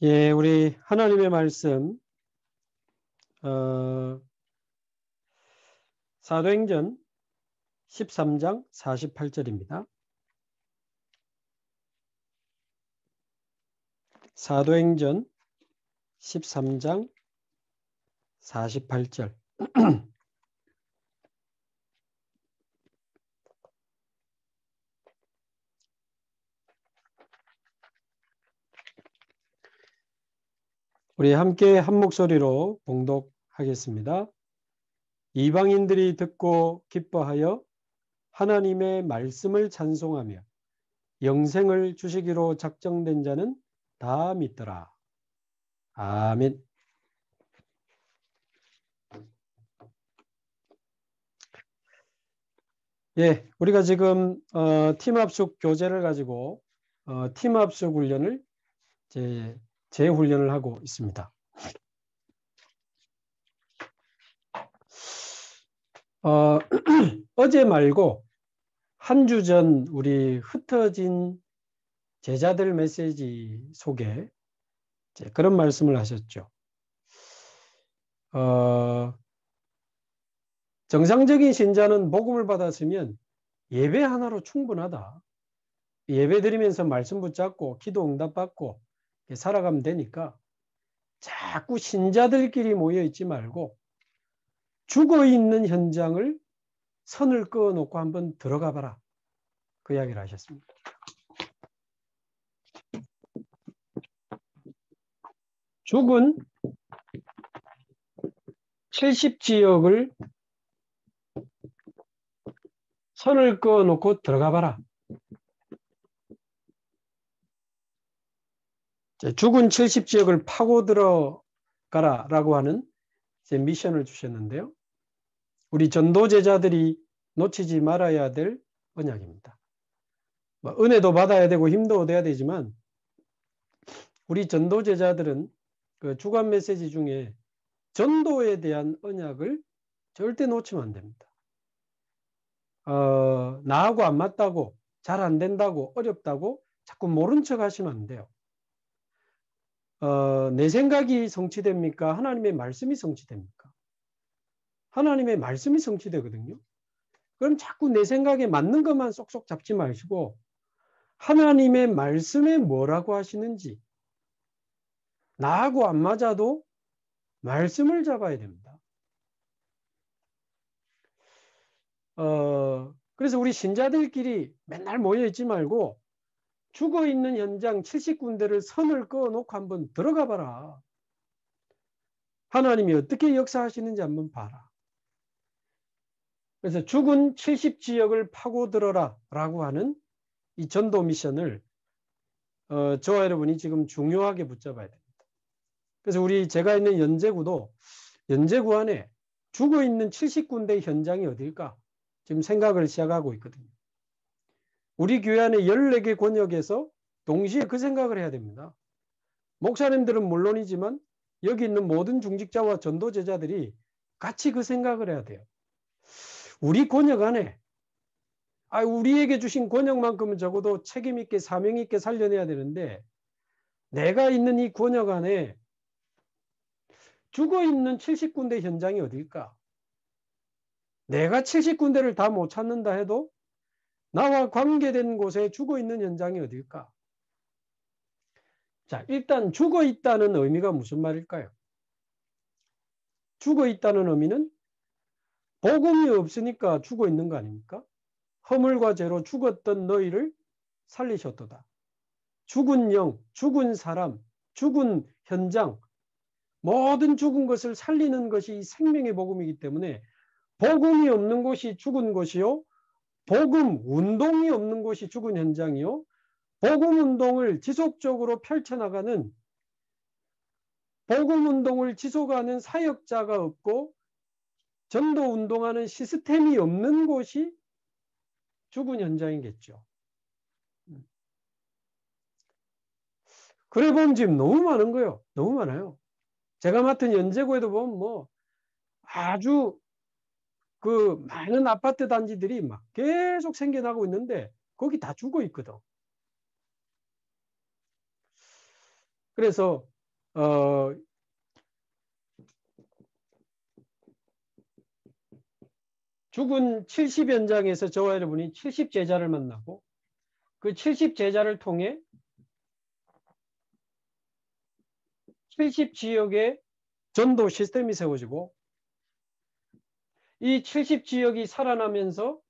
예, 우리 하나님의 말씀, 어, 사도행전 13장 48절입니다. 사도행전 13장 48절. 우리 함께 한 목소리로 봉독하겠습니다. 이방인들이 듣고 기뻐하여 하나님의 말씀을 찬송하며 영생을 주시기로 작정된 자는 다 믿더라. 아멘. 예, 우리가 지금 팀합숙 교재를 가지고 팀합숙 훈련을 재훈련을 하고 있습니다. 어제 말고 한 주 전 우리 흩어진 제자들 메시지 속에 그런 말씀을 하셨죠. 정상적인 신자는 복음을 받았으면 예배 하나로 충분하다. 예배 드리면서 말씀 붙잡고 기도 응답 받고 살아가면 되니까 자꾸 신자들끼리 모여 있지 말고 죽어 있는 현장을 선을 그어 놓고 한번 들어가 봐라. 그 이야기를 하셨습니다. 죽은 70지역을 선을 그어 놓고 들어가 봐라. 죽은 70지역을 파고 들어가라 라고 하는 미션을 주셨는데요. 우리 전도 제자들이 놓치지 말아야 될 언약입니다. 은혜도 받아야 되고 힘도 얻어야 되지만 우리 전도 제자들은 그 주간 메시지 중에 전도에 대한 언약을 절대 놓치면 안 됩니다. 나하고 안 맞다고, 잘 안 된다고, 어렵다고 자꾸 모른 척 하시면 안 돼요. 내 생각이 성취됩니까? 하나님의 말씀이 성취됩니까? 하나님의 말씀이 성취되거든요. 그럼 자꾸 내 생각에 맞는 것만 쏙쏙 잡지 마시고 하나님의 말씀에 뭐라고 하시는지 나하고 안 맞아도 말씀을 잡아야 됩니다. 그래서 우리 신자들끼리 맨날 모여있지 말고 죽어있는 현장 70군데를 선을 그어놓고 한번 들어가 봐라. 하나님이 어떻게 역사하시는지 한번 봐라. 그래서 죽은 70지역을 파고들어라 라고 하는 이 전도 미션을 저와 여러분이 지금 중요하게 붙잡아야 됩니다. 그래서 제가 있는 연제구도 연제구 안에 죽어있는 70군데 현장이 어딜까? 지금 생각을 시작하고 있거든요. 우리 교회 안에 14개 권역에서 동시에 그 생각을 해야 됩니다. 목사님들은 물론이지만 여기 있는 모든 중직자와 전도 제자들이 같이 그 생각을 해야 돼요. 우리 권역 안에 우리에게 주신 권역만큼은 적어도 책임 있게 사명 있게 살려내야 되는데 내가 있는 이 권역 안에 죽어있는 70군데 현장이 어딜까? 내가 70군데를 다 못 찾는다 해도 나와 관계된 곳에 죽어있는 현장이 어딜까? 자, 일단 죽어있다는 의미가 무슨 말일까요? 죽어있다는 의미는 복음이 없으니까 죽어있는 거 아닙니까? 허물과 죄로 죽었던 너희를 살리셨도다. 죽은 영, 죽은 사람, 죽은 현장, 모든 죽은 것을 살리는 것이 생명의 복음이기 때문에 복음이 없는 곳이 죽은 곳이요. 복음 운동이 없는 곳이 죽은 현장이요. 복음 운동을 지속적으로 펼쳐나가는 복음 운동을 지속하는 사역자가 없고 전도 운동하는 시스템이 없는 곳이 죽은 현장이겠죠. 그래 보면 지금 너무 많은 거예요. 너무 많아요. 제가 맡은 연제구에도 보면 아주 그 많은 아파트 단지들이 막 계속 생겨나고 있는데 거기 다 죽어 있거든. 그래서 죽은 70연장에서 저와 여러분이 70제자를 만나고 그 70제자를 통해 70지역의 전도 시스템이 세워지고 이 70지역이 살아나면서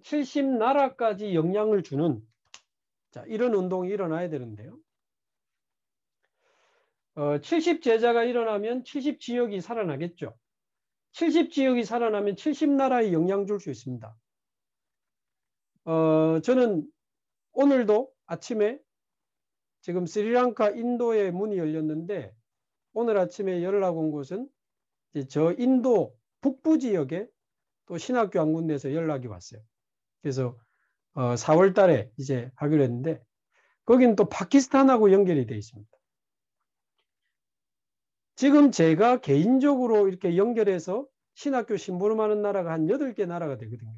70나라까지 영향을 주는 이런 운동이 일어나야 되는데요. 70제자가 일어나면 70지역이 살아나겠죠. 70지역이 살아나면 70나라에 영향 줄 수 있습니다. 저는 오늘도 아침에 지금 스리랑카 인도에 문이 열렸는데 오늘 아침에 연락 온 곳은 저 인도 북부 지역에 또 신학교 한 군데에서 연락이 왔어요. 그래서 4월 달에 이제 하기로 했는데 거기는 또 파키스탄하고 연결이 되어 있습니다. 지금 제가 개인적으로 이렇게 연결해서 신학교 심부름하는 나라가 한 8개 나라가 되거든요.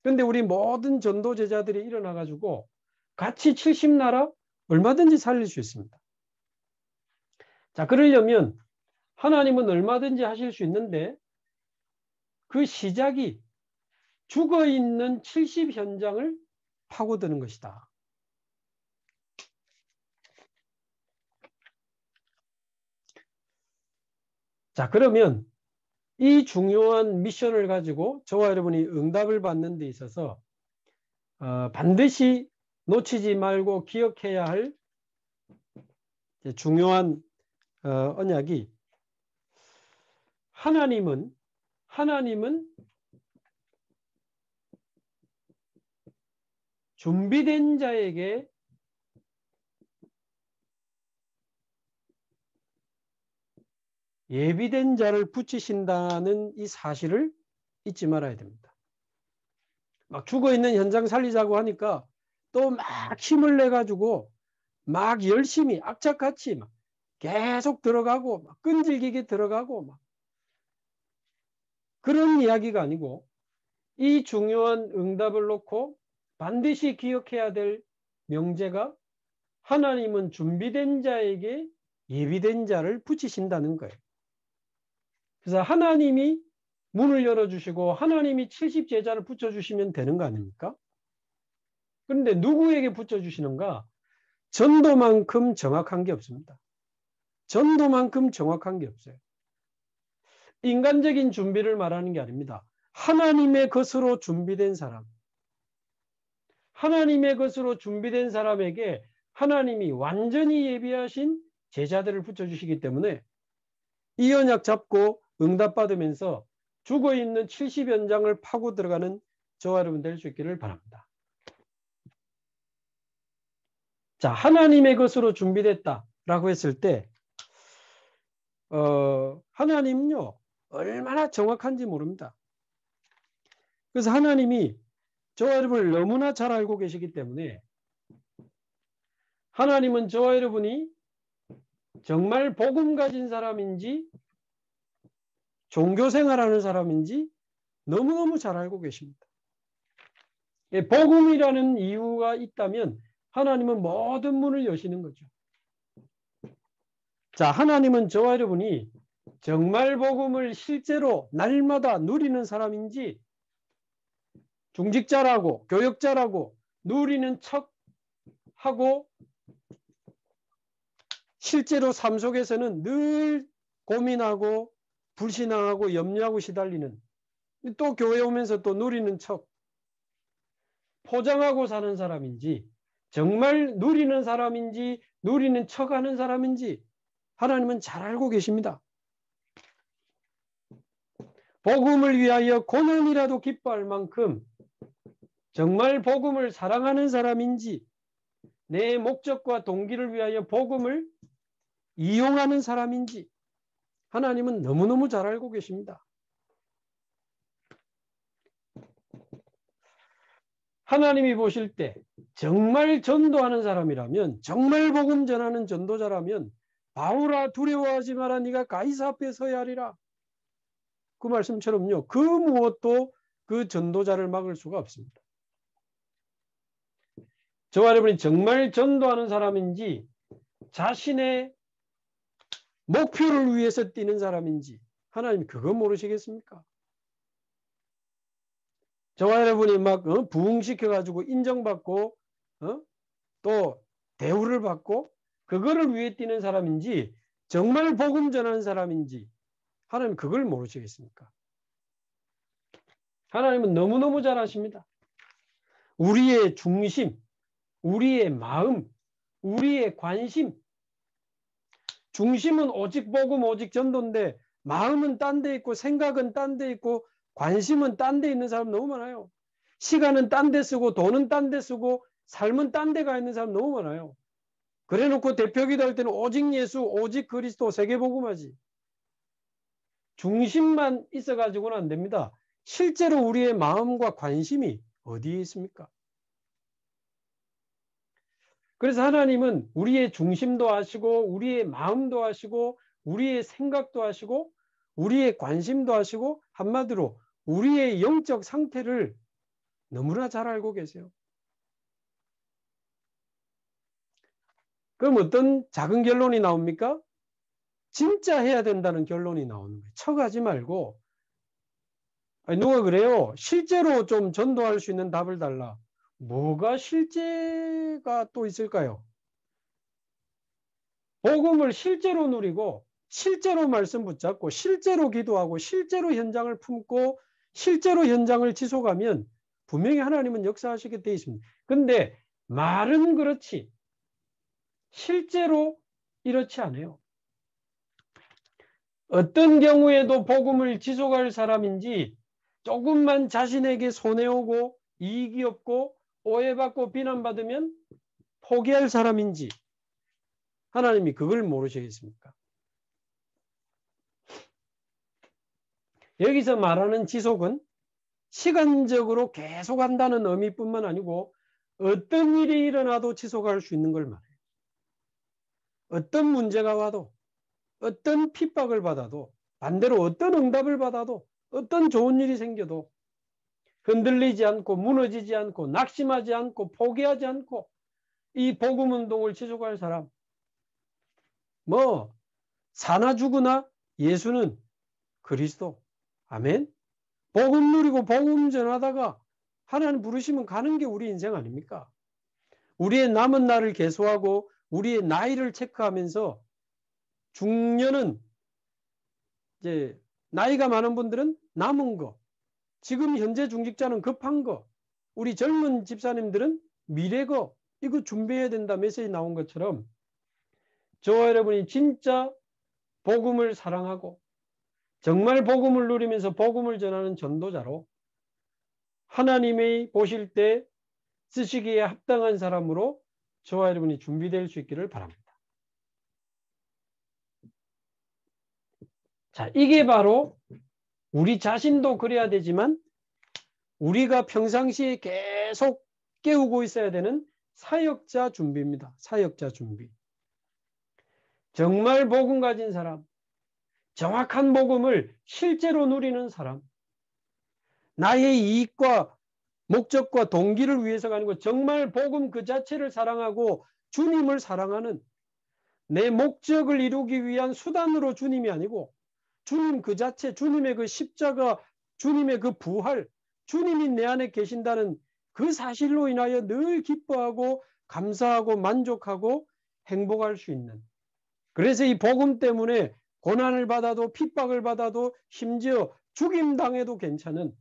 그런데 우리 모든 전도 제자들이 일어나 가지고 같이 70나라 얼마든지 살릴 수 있습니다. 자, 그러려면 하나님은 얼마든지 하실 수 있는데 그 시작이 죽어있는 70현장을 파고드는 것이다. 자, 그러면 이 중요한 미션을 가지고 저와 여러분이 응답을 받는 데 있어서 반드시 놓치지 말고 기억해야 할 중요한 언약이 하나님은 준비된 자에게 예비된 자를 붙이신다는 이 사실을 잊지 말아야 됩니다. 막 죽어있는 현장 살리자고 하니까 또 막 힘을 내가지고 막 열심히 악착같이 막 계속 들어가고 막 끈질기게 들어가고 막 그런 이야기가 아니고 이 중요한 응답을 놓고 반드시 기억해야 될 명제가 하나님은 준비된 자에게 예비된 자를 붙이신다는 거예요. 그래서 하나님이 문을 열어주시고 하나님이 70제자를 붙여주시면 되는 거 아닙니까? 그런데 누구에게 붙여주시는가? 전도만큼 정확한 게 없습니다. 전도만큼 정확한 게 없어요. 인간적인 준비를 말하는 게 아닙니다. 하나님의 것으로 준비된 사람. 하나님의 것으로 준비된 사람에게 하나님이 완전히 예비하신 제자들을 붙여주시기 때문에 이 언약 잡고 응답받으면서 죽어있는 70현장을 파고 들어가는 저와 여러분 될 수 있기를 바랍니다. 자, 하나님의 것으로 준비됐다라고 했을 때 하나님은요 얼마나 정확한지 모릅니다. 그래서 하나님이 저와 여러분을 너무나 잘 알고 계시기 때문에 하나님은 저와 여러분이 정말 복음 가진 사람인지 종교생활하는 사람인지 너무너무 잘 알고 계십니다. 복음이라는 이유가 있다면 하나님은 모든 문을 여시는 거죠. 자, 하나님은 저와 여러분이 정말 복음을 실제로 날마다 누리는 사람인지 중직자라고 교역자라고 누리는 척하고 실제로 삶 속에서는 늘 고민하고 불신앙하고 염려하고 시달리는 또 교회 오면서 또 누리는 척 포장하고 사는 사람인지 정말 누리는 사람인지 누리는 척하는 사람인지 하나님은 잘 알고 계십니다. 복음을 위하여 고난이라도 기뻐할 만큼 정말 복음을 사랑하는 사람인지 내 목적과 동기를 위하여 복음을 이용하는 사람인지 하나님은 너무너무 잘 알고 계십니다. 하나님이 보실 때 정말 전도하는 사람이라면 정말 복음 전하는 전도자라면 바울아 두려워하지 마라 네가 가이사 앞에 서야 하리라. 그 말씀처럼요. 그 무엇도 그 전도자를 막을 수가 없습니다. 저와 여러분이 정말 전도하는 사람인지 자신의 목표를 위해서 뛰는 사람인지 하나님 그거 모르시겠습니까? 저와 여러분이 막 부흥시켜가지고 인정받고 또 대우를 받고 그거를 위해 뛰는 사람인지 정말 복음 전하는 사람인지 하나님 그걸 모르시겠습니까? 하나님은 너무너무 잘 아십니다. 우리의 중심, 우리의 마음, 우리의 관심. 중심은 오직 복음, 오직 전도인데 마음은 딴 데 있고 생각은 딴 데 있고 관심은 딴 데 있는 사람 너무 많아요. 시간은 딴 데 쓰고 돈은 딴 데 쓰고 삶은 딴 데 가 있는 사람 너무 많아요. 그래 놓고 대표기도 할 때는 오직 예수, 오직 그리스도 세계복음하지. 중심만 있어가지고는 안 됩니다. 실제로 우리의 마음과 관심이 어디에 있습니까? 그래서 하나님은 우리의 중심도 아시고 우리의 마음도 아시고 우리의 생각도 아시고 우리의 관심도 아시고 한마디로 우리의 영적 상태를 너무나 잘 알고 계세요. 그럼 어떤 작은 결론이 나옵니까? 진짜 해야 된다는 결론이 나오는 거예요. 쳐가지 말고 아니, 누가 그래요? 실제로 좀 전도할 수 있는 답을 달라. 뭐가 실제가 또 있을까요? 복음을 실제로 누리고 실제로 말씀 붙잡고 실제로 기도하고 실제로 현장을 품고 실제로 현장을 지속하면 분명히 하나님은 역사하시게 되어 있습니다. 근데 말은 그렇지 실제로 이렇지 않아요. 어떤 경우에도 복음을 지속할 사람인지 조금만 자신에게 손해오고 이익이 없고 오해받고 비난받으면 포기할 사람인지 하나님이 그걸 모르시겠습니까? 여기서 말하는 지속은 시간적으로 계속한다는 의미뿐만 아니고 어떤 일이 일어나도 지속할 수 있는 걸 말해요. 어떤 문제가 와도 어떤 핍박을 받아도 반대로 어떤 응답을 받아도 어떤 좋은 일이 생겨도 흔들리지 않고 무너지지 않고 낙심하지 않고 포기하지 않고 이 복음운동을 지속할 사람 뭐 사나 죽으나 예수는 그리스도 아멘. 복음 누리고 복음 전하다가 하나님 부르시면 가는 게 우리 인생 아닙니까? 우리의 남은 날을 계수하고 우리의 나이를 체크하면서 중년은 이제 나이가 많은 분들은 남은 거, 지금 현재 중직자는 급한 거, 우리 젊은 집사님들은 미래 거 이거 준비해야 된다 메시지 나온 것처럼 저와 여러분이 진짜 복음을 사랑하고 정말 복음을 누리면서 복음을 전하는 전도자로 하나님이 보실 때 쓰시기에 합당한 사람으로 저와 여러분이 준비될 수 있기를 바랍니다. 자, 이게 바로 우리 자신도 그래야 되지만 우리가 평상시에 계속 깨우고 있어야 되는 사역자 준비입니다. 사역자 준비. 정말 복음 가진 사람, 정확한 복음을 실제로 누리는 사람, 나의 이익과 목적과 동기를 위해서가 아니고 정말 복음 그 자체를 사랑하고 주님을 사랑하는 내 목적을 이루기 위한 수단으로 주님이 아니고 주님 그 자체, 주님의 그 십자가, 주님의 그 부활, 주님이 내 안에 계신다는 그 사실로 인하여 늘 기뻐하고 감사하고 만족하고 행복할 수 있는. 그래서 이 복음 때문에 고난을 받아도 핍박을 받아도 심지어 죽임당해도 괜찮은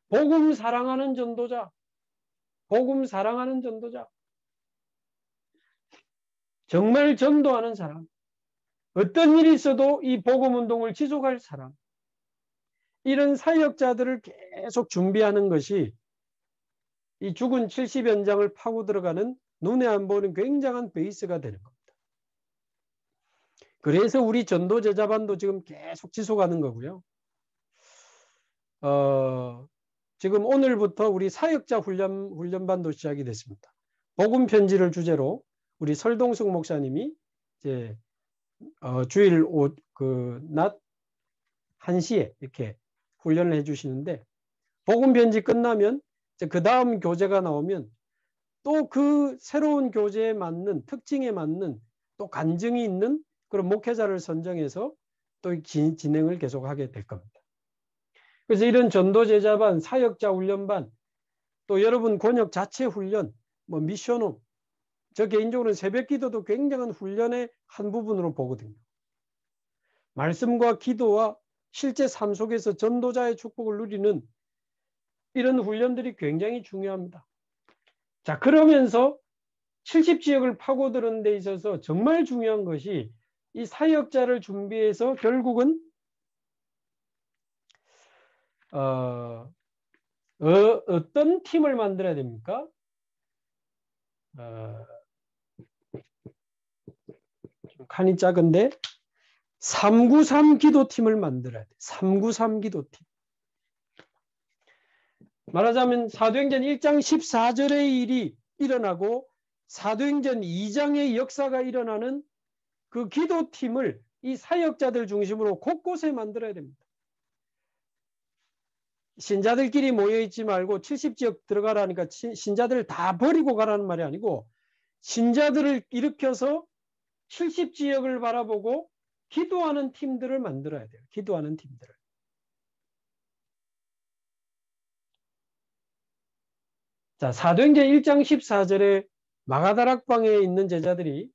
복음 사랑하는 전도자, 복음 사랑하는 전도자, 정말 전도하는 사람, 어떤 일이 있어도 이 복음운동을 지속할 사람, 이런 사역자들을 계속 준비하는 것이 이 죽은 70연장을 파고 들어가는 눈에 안 보이는 굉장한 베이스가 되는 겁니다. 그래서 우리 전도 제자반도 지금 계속 지속하는 거고요. 지금 오늘부터 우리 사역자 훈련반도 시작이 됐습니다. 복음 편지를 주제로 우리 설동숙 목사님이 이제 주일 낮 1시에 이렇게 훈련을 해주시는데 복음 편지 끝나면 그 다음 교재가 나오면 또 그 새로운 교재에 맞는 특징에 맞는 또 간증이 있는 그런 목회자를 선정해서 또 진행을 계속하게 될 겁니다. 그래서 이런 전도제자반, 사역자 훈련반, 또 여러분 권역 자체 훈련, 뭐 미션홈, 저 개인적으로는 새벽기도도 굉장한 훈련의 한 부분으로 보거든요. 말씀과 기도와 실제 삶 속에서 전도자의 축복을 누리는 이런 훈련들이 굉장히 중요합니다. 자, 그러면서 70지역을 파고드는 데 있어서 정말 중요한 것이 이 사역자를 준비해서 결국은 어떤 팀을 만들어야 됩니까? 좀 칸이 작은데 393 기도팀을 만들어야 돼. 393 기도팀. 말하자면 사도행전 1장 14절의 일이 일어나고 사도행전 2장의 역사가 일어나는 그 기도팀을 이 사역자들 중심으로 곳곳에 만들어야 됩니다. 신자들끼리 모여있지 말고 70지역 들어가라니까 신자들을 다 버리고 가라는 말이 아니고 신자들을 일으켜서 70지역을 바라보고 기도하는 팀들을 만들어야 돼요. 기도하는 팀들을. 자, 사도행전 1장 14절에 마가다락방에 있는 제자들이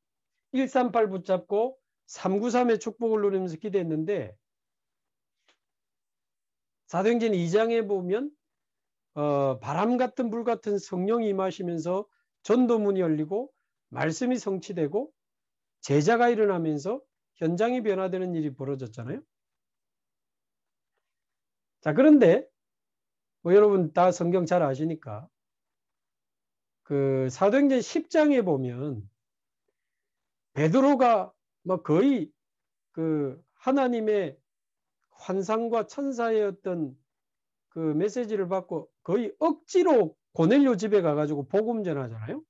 138 붙잡고 393의 축복을 누리면서 기도했는데 사도행전 2장에 보면 바람 같은 불 같은 성령이 임하시면서 전도문이 열리고 말씀이 성취되고 제자가 일어나면서 현장이 변화되는 일이 벌어졌잖아요. 자, 그런데 뭐 여러분 다 성경 잘 아시니까 그 사도행전 10장에 보면 베드로가 뭐 거의 그 하나님의 환상과 천사의 어떤 그 메시지를 받고 거의 억지로 고넬료 집에 가가지고 복음 전하잖아요.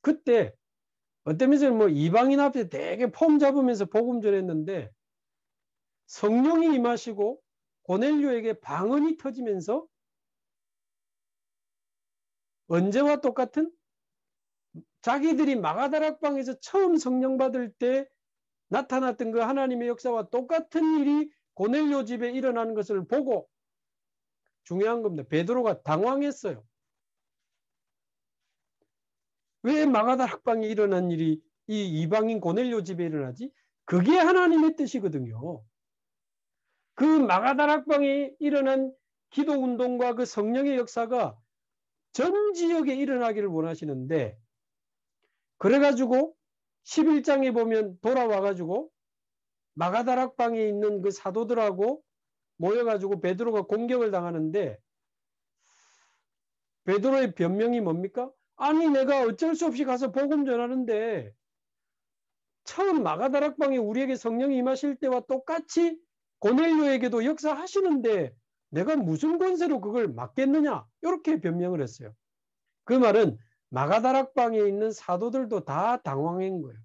그때 어떤 면에서는 뭐 이방인 앞에 되게 폼 잡으면서 복음 전했는데 성령이 임하시고 고넬료에게 방언이 터지면서 언제와 똑같은 자기들이 마가다락방에서 처음 성령 받을 때 나타났던 그 하나님의 역사와 똑같은 일이 고넬료 집에 일어나는 것을 보고 중요한 겁니다. 베드로가 당황했어요. 왜 마가다락방에 일어난 일이 이 이방인 고넬료 집에 일어나지? 그게 하나님의 뜻이거든요. 그 마가다락방에 일어난 기도운동과 그 성령의 역사가 전 지역에 일어나기를 원하시는데 그래가지고 11장에 보면 돌아와가지고 마가다락방에 있는 그 사도들하고 모여가지고 베드로가 공격을 당하는데 베드로의 변명이 뭡니까? 아니 내가 어쩔 수 없이 가서 복음 전하는데 처음 마가다락방에 우리에게 성령이 임하실 때와 똑같이 고넬료에게도 역사하시는데 내가 무슨 권세로 그걸 막겠느냐 이렇게 변명을 했어요. 그 말은 마가다락방에 있는 사도들도 다 당황한 거예요.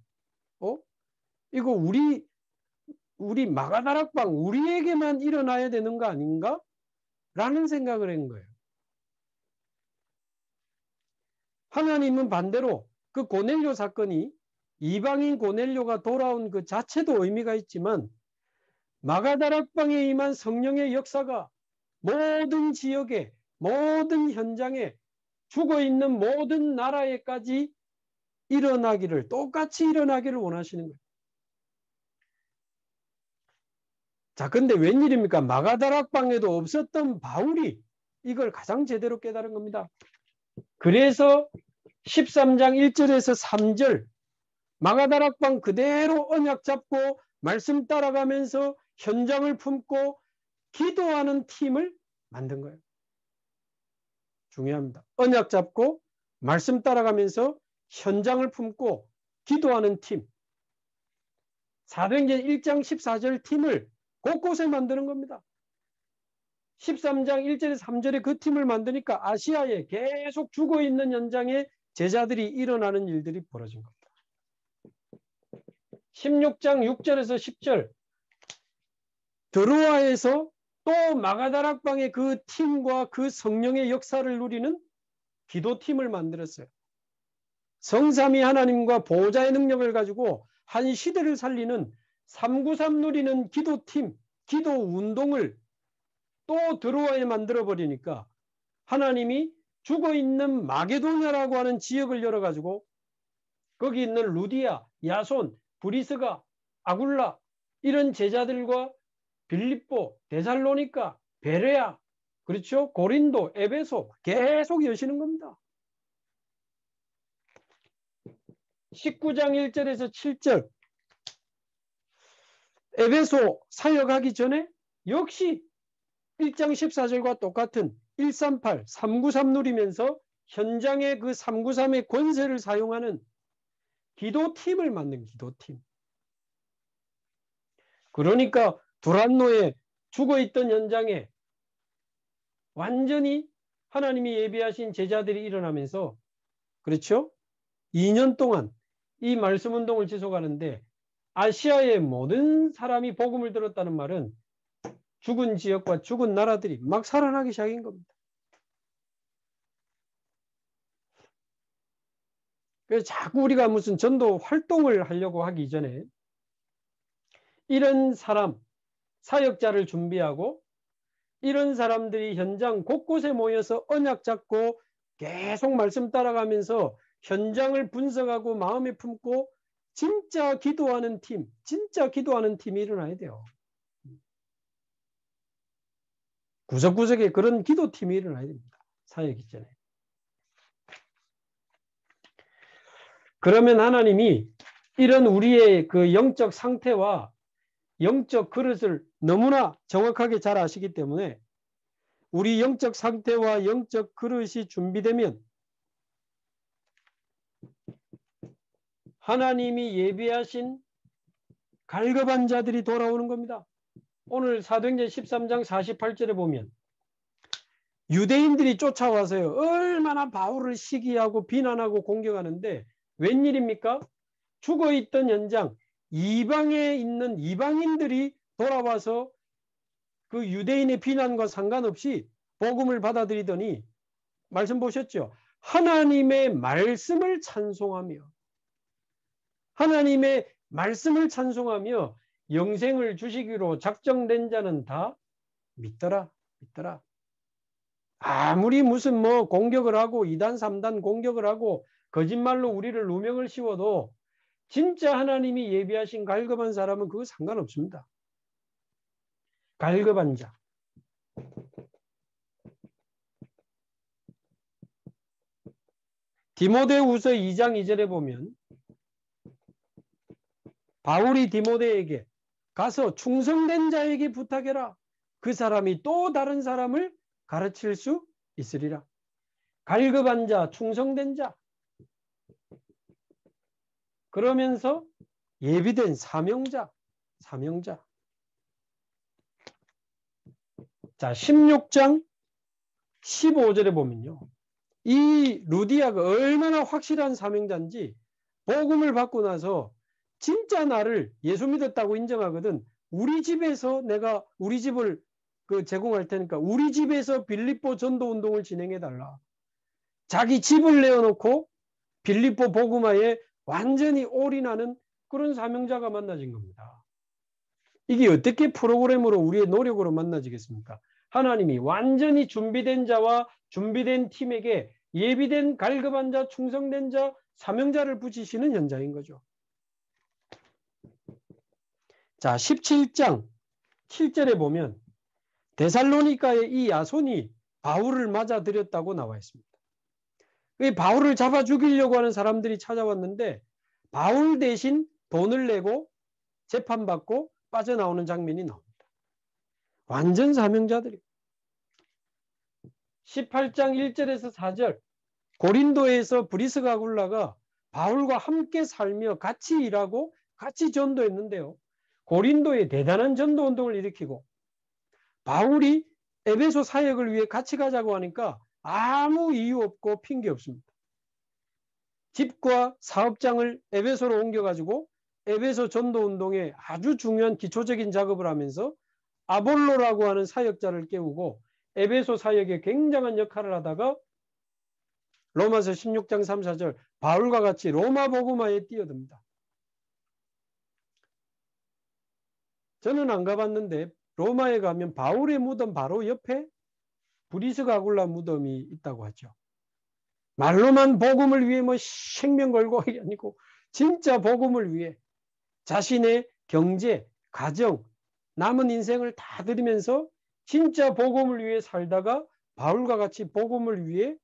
이거 우리 마가다락방 우리에게만 일어나야 되는 거 아닌가? 라는 생각을 한 거예요. 하나님은 반대로 그 고넬료 사건이 이방인 고넬료가 돌아온 그 자체도 의미가 있지만 마가다락방에 임한 성령의 역사가 모든 지역에 모든 현장에 죽어있는 모든 나라에까지 일어나기를 똑같이 일어나기를 원하시는 거예요. 자, 근데 웬일입니까? 마가다락방에도 없었던 바울이 이걸 가장 제대로 깨달은 겁니다. 그래서 13장 1절에서 3절 마가다락방 그대로 언약 잡고 말씀 따라가면서 현장을 품고 기도하는 팀을 만든 거예요. 중요합니다. 언약 잡고 말씀 따라가면서 현장을 품고 기도하는 팀. 사도행전 1장 14절 팀을 곳곳에 만드는 겁니다. 13장 1절에서 3절에 그 팀을 만드니까 아시아에 계속 죽어있는 현장에 제자들이 일어나는 일들이 벌어진 겁니다. 16장 6절에서 10절 드로아에서 또 마가다락방의 그 팀과 그 성령의 역사를 누리는 기도팀을 만들었어요. 성삼위 하나님과 보호자의 능력을 가지고 한 시대를 살리는 393 누리는 기도팀, 기도 운동을 또 들어와야 만들어 버리니까 하나님이 죽어있는 마게도냐라고 하는 지역을 열어가지고 거기 있는 루디아, 야손, 브리스가, 아굴라 이런 제자들과 빌립보, 데살로니가, 베레아, 그렇죠? 고린도, 에베소 계속 여시는 겁니다. 19장 1절에서 7절 에베소 사역하기 전에 역시 1장 14절과 똑같은 138, 393 누리면서 현장의 그 393의 권세를 사용하는 기도팀을 만든 기도팀. 그러니까 두란노에 죽어있던 현장에 완전히 하나님이 예비하신 제자들이 일어나면서 그렇죠? 2년 동안 이 말씀 운동을 지속하는데 아시아의 모든 사람이 복음을 들었다는 말은 죽은 지역과 죽은 나라들이 막 살아나기 시작인 겁니다. 그래서 자꾸 우리가 무슨 전도 활동을 하려고 하기 전에 이런 사람, 사역자를 준비하고 이런 사람들이 현장 곳곳에 모여서 언약 잡고 계속 말씀 따라가면서 현장을 분석하고 마음에 품고 진짜 기도하는 팀, 진짜 기도하는 팀이 일어나야 돼요. 구석구석에 그런 기도팀이 일어나야 됩니다. 사역 이전에. 그러면 하나님이 이런 우리의 그 영적 상태와 영적 그릇을 너무나 정확하게 잘 아시기 때문에 우리 영적 상태와 영적 그릇이 준비되면 하나님이 예비하신 갈급한 자들이 돌아오는 겁니다. 오늘 사도행전 13장 48절에 보면 유대인들이 쫓아와서요. 얼마나 바울을 시기하고 비난하고 공격하는데 웬일입니까? 죽어있던 현장 이방에 있는 이방인들이 돌아와서 그 유대인의 비난과 상관없이 복음을 받아들이더니 말씀 보셨죠? 하나님의 말씀을 찬송하며 하나님의 말씀을 찬송하며 영생을 주시기로 작정된 자는 다 믿더라. 믿더라. 아무리 무슨 뭐 공격을 하고 2단 3단 공격을 하고 거짓말로 우리를 누명을 씌워도 진짜 하나님이 예비하신 갈급한 사람은 그거 상관없습니다. 갈급한 자. 디모데후서 2장 2절에 보면 바울이 디모데에게 가서 충성된 자에게 부탁해라. 그 사람이 또 다른 사람을 가르칠 수 있으리라. 갈급한 자, 충성된 자. 그러면서 예비된 사명자, 사명자. 자, 16장 15절에 보면요. 이 루디아가 얼마나 확실한 사명자인지 복음을 받고 나서 진짜 나를 예수 믿었다고 인정하거든. 우리 집에서 내가 우리 집을 제공할 테니까 우리 집에서 빌립보 전도 운동을 진행해 달라. 자기 집을 내어놓고 빌립보 복음화에 완전히 올인하는 그런 사명자가 만나진 겁니다. 이게 어떻게 프로그램으로 우리의 노력으로 만나지겠습니까? 하나님이 완전히 준비된 자와 준비된 팀에게 예비된 갈급한 자, 충성된 자, 사명자를 붙이시는 현장인 거죠. 자, 17장 7절에 보면 데살로니가의 이 야손이 바울을 맞아들였다고 나와 있습니다. 바울을 잡아 죽이려고 하는 사람들이 찾아왔는데 바울 대신 돈을 내고 재판받고 빠져나오는 장면이 나옵니다. 완전 사명자들이. 18장 1절에서 4절 고린도에서 브리스가 아굴라가 바울과 함께 살며 같이 일하고 같이 전도했는데요. 고린도에 대단한 전도운동을 일으키고 바울이 에베소 사역을 위해 같이 가자고 하니까 아무 이유 없고 핑계 없습니다. 집과 사업장을 에베소로 옮겨가지고 에베소 전도운동에 아주 중요한 기초적인 작업을 하면서 아볼로라고 하는 사역자를 깨우고 에베소 사역에 굉장한 역할을 하다가 로마서 16장 3, 4절 바울과 같이 로마 복음화에 뛰어듭니다. 저는 안 가봤는데 로마에 가면 바울의 무덤 바로 옆에 브리스가 아굴라 무덤이 있다고 하죠. 말로만 복음을 위해 뭐 생명 걸고 이게 아니고 진짜 복음을 위해 자신의 경제, 가정, 남은 인생을 다 드리면서 진짜 복음을 위해 살다가 바울과 같이 복음을 위해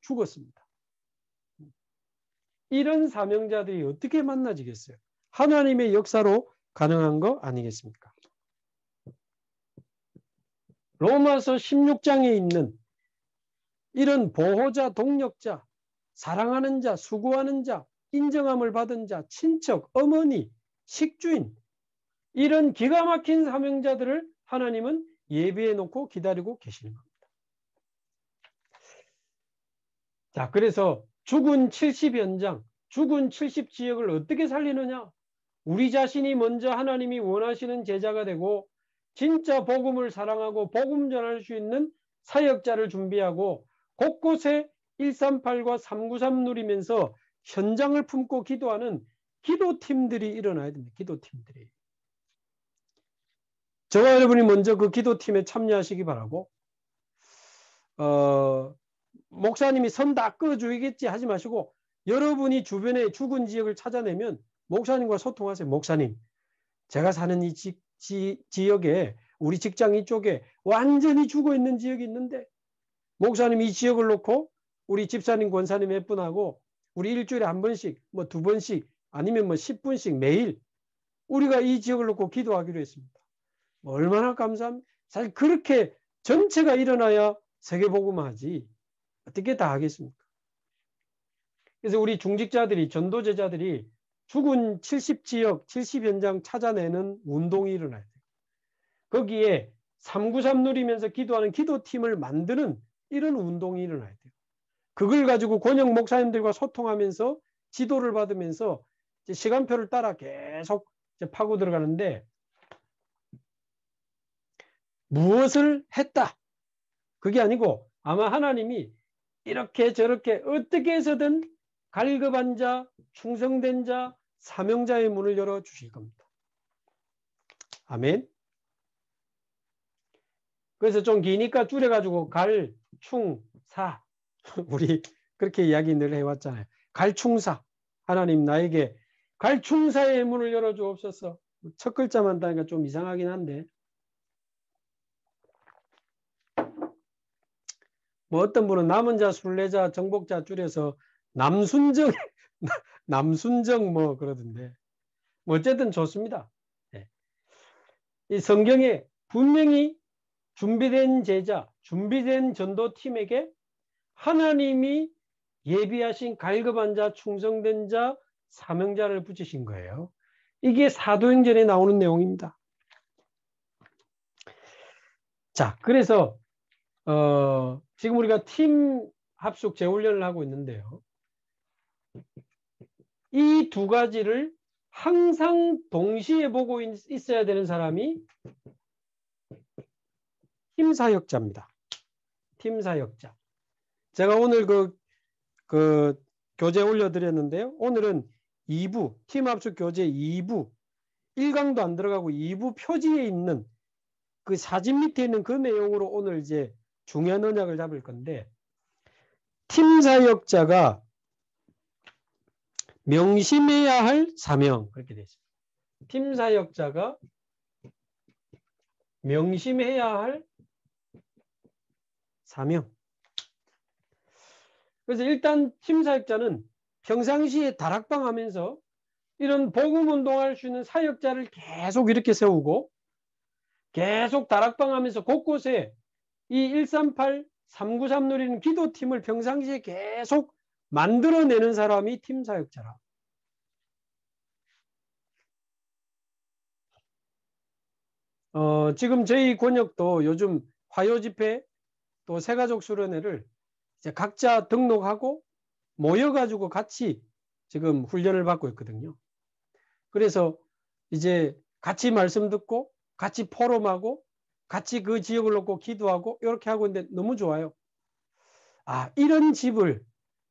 죽었습니다. 이런 사명자들이 어떻게 만나지겠어요? 하나님의 역사로 가능한 거 아니겠습니까? 로마서 16장에 있는 이런 보호자, 동력자, 사랑하는 자, 수고하는 자, 인정함을 받은 자, 친척, 어머니, 식주인 이런 기가 막힌 사명자들을 하나님은 예비해 놓고 기다리고 계시는 겁니다. 자, 그래서 죽은 70현장, 죽은 70지역을 어떻게 살리느냐? 우리 자신이 먼저 하나님이 원하시는 제자가 되고 진짜 복음을 사랑하고 복음 전할 수 있는 사역자를 준비하고 곳곳에 138과 393 누리면서 현장을 품고 기도하는 기도팀들이 일어나야 됩니다. 기도팀들이. 저와 여러분이 먼저 그 기도팀에 참여하시기 바라고 목사님이 선 다 끌어주겠지 하지 마시고 여러분이 주변에 죽은 지역을 찾아내면 목사님과 소통하세요. 목사님, 제가 사는 이 지역에 우리 직장 이쪽에 완전히 죽어있는 지역이 있는데 목사님 이 지역을 놓고 우리 집사님, 권사님 몇 분하고 우리 일주일에 한 번씩 뭐 2번씩 아니면 뭐 10분씩 매일 우리가 이 지역을 놓고 기도하기로 했습니다. 얼마나 감사합니다. 사실 그렇게 전체가 일어나야 세계복음화하지 어떻게 다 하겠습니까? 그래서 우리 중직자들이 전도제자들이 죽은 70지역 70현장 찾아내는 운동이 일어나야 돼요. 거기에 393 누리면서 기도하는 기도팀을 만드는 이런 운동이 일어나야 돼요. 그걸 가지고 권영 목사님들과 소통하면서 지도를 받으면서 이제 시간표를 따라 계속 이제 파고 들어가는데 무엇을 했다. 그게 아니고 아마 하나님이 이렇게 저렇게 어떻게 해서든 갈급한 자, 충성된 자, 사명자의 문을 열어주실 겁니다. 아멘. 그래서 좀 기니까 줄여가지고 갈, 충, 사. 우리 그렇게 이야기 늘 해왔잖아요. 갈충사. 하나님 나에게 갈충사의 문을 열어주옵소서. 첫 글자만 따니까 좀 이상하긴 한데 뭐 어떤 분은 남은 자, 순례자, 정복자 줄여서 남순정 남순정 뭐 그러던데 뭐 어쨌든 좋습니다. 네. 이 성경에 분명히 준비된 제자, 준비된 전도팀에게 하나님이 예비하신 갈급한 자, 충성된 자, 사명자를 붙이신 거예요. 이게 사도행전에 나오는 내용입니다. 자, 그래서 지금 우리가 팀 합숙 재훈련을 하고 있는데요. 이 두 가지를 항상 동시에 보고 있어야 되는 사람이 팀사역자입니다. 팀사역자. 제가 오늘 그 교재 올려드렸는데요. 오늘은 2부, 팀합숙 교재 2부, 1강도 안 들어가고 2부 표지에 있는 그 사진 밑에 있는 그 내용으로 오늘 이제 중요한 언약을 잡을 건데, 팀사역자가 명심해야 할 사명, 그렇게 되어 있습니다. 팀사역자가 명심해야 할 사명. 그래서 일단 팀사역자는 평상시에 다락방 하면서 이런 복음운동할 수 있는 사역자를 계속 이렇게 세우고 계속 다락방 하면서 곳곳에 이 138, 393 누리는 기도팀을 평상시에 계속 만들어내는 사람이 팀사역자라. 지금 저희 권역도 요즘 화요집회 또 새가족 수련회를 이제 각자 등록하고 모여가지고 같이 지금 훈련을 받고 있거든요. 그래서 이제 같이 말씀 듣고 같이 포럼하고 같이 그 지역을 놓고 기도하고 이렇게 하고 있는데 너무 좋아요. 아, 이런 집을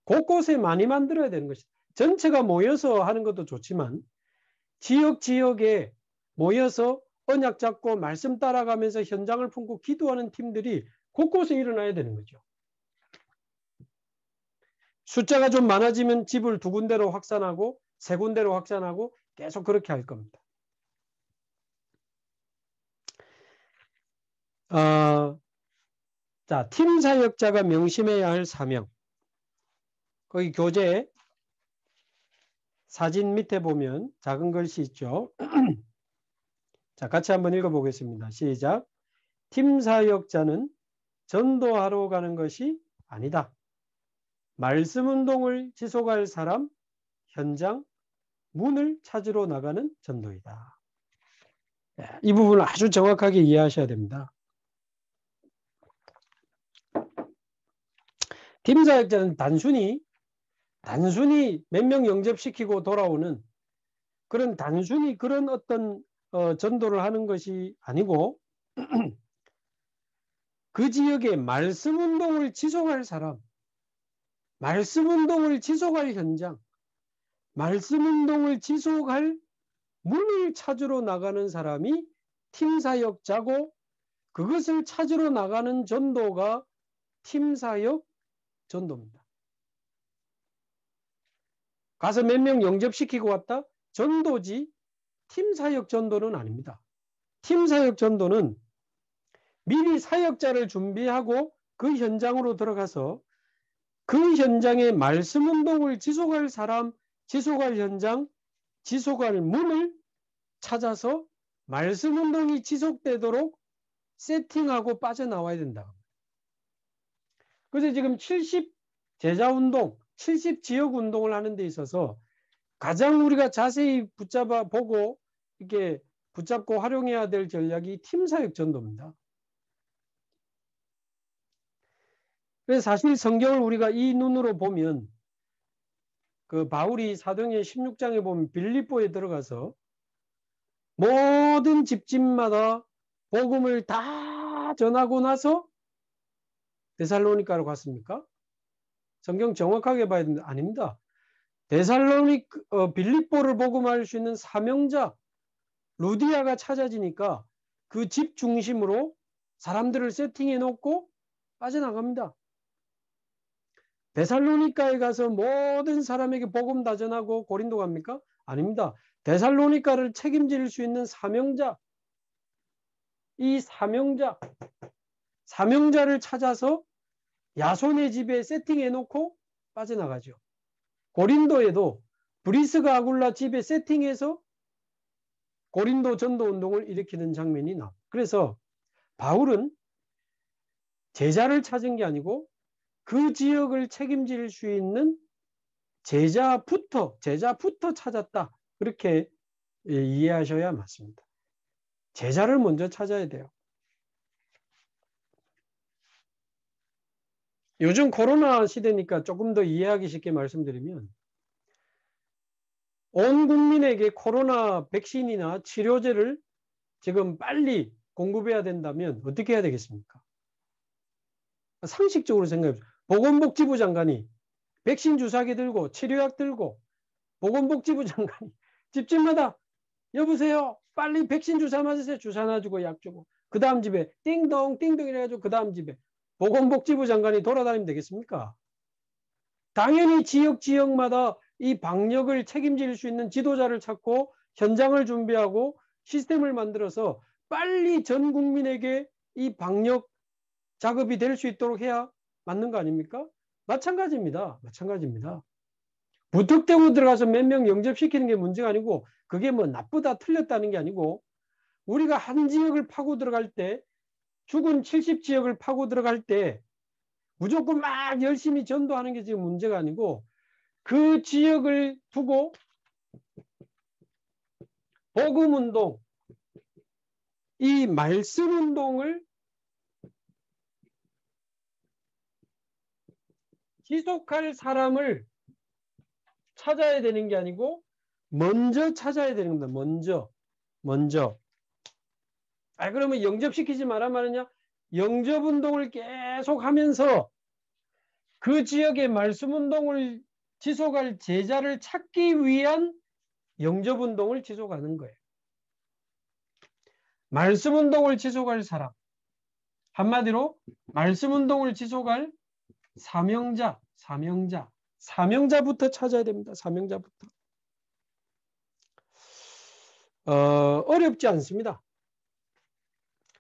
곳곳에 많이 만들어야 되는 것이다. 전체가 모여서 하는 것도 좋지만 지역에 모여서 언약 잡고 말씀 따라가면서 현장을 품고 기도하는 팀들이 곳곳에 일어나야 되는 거죠. 숫자가 좀 많아지면 집을 2군데로 확산하고 3군데로 확산하고 계속 그렇게 할 겁니다. 자, 팀 사역자가 명심해야 할 사명. 거기 교재 사진 밑에 보면 작은 글씨 있죠. 자, 같이 한번 읽어보겠습니다. 시작. 팀 사역자는 전도하러 가는 것이 아니다. 말씀 운동을 지속할 사람, 현장, 문을 찾으러 나가는 전도이다. 이 부분을 아주 정확하게 이해하셔야 됩니다. 팀 사역자는 단순히 몇 명 영접시키고 돌아오는 단순히 그런 어떤 전도를 하는 것이 아니고 그 지역에 말씀 운동을 지속할 사람, 말씀 운동을 지속할 현장, 말씀 운동을 지속할 문을 찾으러 나가는 사람이 팀 사역자고 그것을 찾으러 나가는 전도가 팀 사역 전도입니다. 가서 몇 명 영접시키고 왔다? 전도지 팀 사역 전도는 아닙니다. 팀 사역 전도는 미리 사역자를 준비하고 그 현장으로 들어가서 그 현장에 말씀 운동을 지속할 사람, 지속할 현장, 지속할 문을 찾아서 말씀 운동이 지속되도록 세팅하고 빠져나와야 된다. 그래서 지금 70 제자 운동, 70 지역 운동을 하는 데 있어서 가장 우리가 자세히 붙잡아 보고 이렇게 붙잡고 활용해야 될 전략이 팀 사역 전도입니다. 그래서 사실 성경을 우리가 이 눈으로 보면 그 바울이 사도행전 16장에 보면 빌립보에 들어가서 모든 집집마다 복음을 다 전하고 나서 데살로니가로 갔습니까? 성경 정확하게 봐야 되는데 아닙니다. 빌립보를 복음할 수 있는 사명자 루디아가 찾아지니까 그 집 중심으로 사람들을 세팅해 놓고 빠져나갑니다. 데살로니가에 가서 모든 사람에게 복음 다 전하고 고린도 갑니까? 아닙니다. 데살로니가를 책임질 수 있는 사명자, 이 사명자를 찾아서 야손의 집에 세팅해 놓고 빠져나가죠. 고린도에도 브리스가 아굴라 집에 세팅해서 고린도 전도 운동을 일으키는 장면이 나옵니다. 그래서 바울은 제자를 찾은 게 아니고 그 지역을 책임질 수 있는 제자부터 찾았다. 그렇게 이해하셔야 맞습니다. 제자를 먼저 찾아야 돼요. 요즘 코로나 시대니까 조금 더 이해하기 쉽게 말씀드리면 온 국민에게 코로나 백신이나 치료제를 지금 빨리 공급해야 된다면 어떻게 해야 되겠습니까? 상식적으로 생각해보세요. 보건복지부 장관이 백신 주사기 들고 치료약 들고 보건복지부 장관이 집집마다 여보세요 빨리 백신 주사 맞으세요. 주사 놔주고 약 주고 그 다음 집에 띵동 띵동 이래가지고 그 다음 집에 보건복지부 장관이 돌아다니면 되겠습니까? 당연히 지역마다 이 방역을 책임질 수 있는 지도자를 찾고 현장을 준비하고 시스템을 만들어서 빨리 전 국민에게 이 방역 작업이 될 수 있도록 해야 맞는 거 아닙니까? 마찬가지입니다. 무턱대고 들어가서 몇 명 영접시키는 게 문제가 아니고 그게 뭐 나쁘다 틀렸다는 게 아니고 우리가 한 지역을 파고 들어갈 때 죽은 70지역을 파고 들어갈 때 무조건 막 열심히 전도하는 게 지금 문제가 아니고 그 지역을 두고 복음운동, 이 말씀운동을 지속할 사람을 찾아야 되는 게 아니고 먼저 찾아야 되는 겁니다. 먼저. 그러면 영접시키지 말아 말이냐? 영접운동을 계속 하면서 그 지역의 말씀운동을 지속할 제자를 찾기 위한 영접운동을 지속하는 거예요. 말씀운동을 지속할 사람, 한마디로 말씀운동을 지속할 사명자부터 찾아야 됩니다. 사명자부터. 어렵지 않습니다.